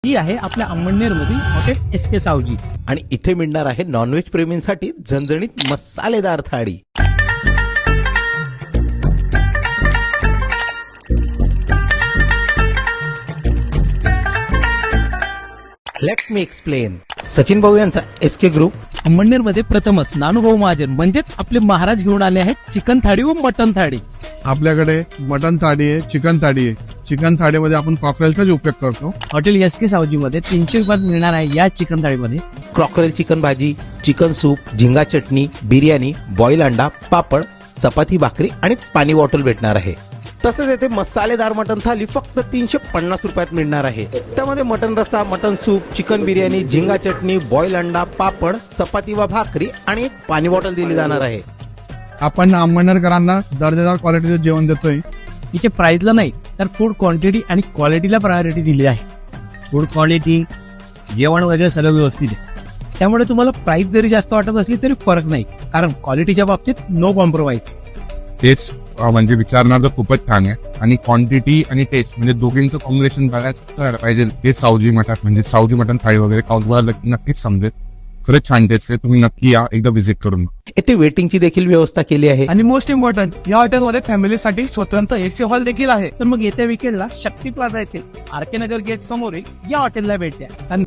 ती आहे आपल्या अंमळनेर मध्ये हॉटेल SK सावजी. आणि इथे मिळणार आहे नॉनव्हेज प्रेमींसाठी झणझणीत मसालेदार थाळी. Let me explain. सचिन भाऊ यांचा SK ग्रुप अंमळनेर मध्ये प्रथमच नानूभाऊ महाजन म्हणजेच आपले महाराज घेऊन आले आहेत चिकन थाळी व मटन थाळी. आपल्याकडे मटन थाळी आहे, चिकन थाळी आहे. चिकन थाळीमध्ये आपण कॉकरेलचाच उपयोग करतो. हॉटेल SK सावजी मध्ये 300 रुपयात मिळणार आहे या चिकन थाळीमध्ये क्रॉकरेल चिकन भाजी, चिकन सूप, झिंगा चटणी, बिर्याणी, बॉईल अंडा, पापड, चपाती भाकरी आणि पाणी बॉटल भेटणार आहे. तसंच येथे मसालेदार मटन थाली फक्त 350 रुपयात मिळणार आहे. त्यामध्ये मटन रस्सा, मटन सूप, चिकन बिर्याणी, झिंगा चटणी, बॉईल अंडा, पापड, चपाती व भाकरी आणि एक पाणी बॉटल दिली जाणार आहे. आपण अंमळनेरकरांना दर्जेदार क्वालिटीचं जेवण देतोय. इथे प्राइसला नाही तर फूड क्वांटिटी आणि क्वालिटीला प्रायोरिटी दिली आहे. फूड क्वालिटी, जेवण वगैरे सगळं व्यवस्थित आहे. त्यामुळे तुम्हाला प्राइस जरी जास्त वाटत असली तरी फरक नाही, कारण क्वालिटीच्या बाबतीत नो कॉम्प्रोमाइज. टेस्ट म्हणजे विचारणार तर खूपच छान आहे. आणि क्वांटिटी आणि टेस्ट म्हणजे दोघींचं कॉम्बिनेशन बघायचं पाहिजे. ते सावजी मटण म्हणजे सावजी मटण थाळी वगैरे खाऊन तुम्हाला नक्कीच समजेल. खरंच छान टेस्ट आहे. तुम्ही नक्की या एकदा व्हिजिट करून. येथे वेटिंगची देखील व्यवस्था केली आहे. आणि मोस्ट इम्पॉर्टंट या हॉटेलमध्ये फॅमिलीसाठी स्वतंत्र AC हॉल देखील आहे. तर मग येत्या विकेंडला शक्ती प्लाझा येथे RK नगर गेट समोर या हॉटेलला भेट द्या.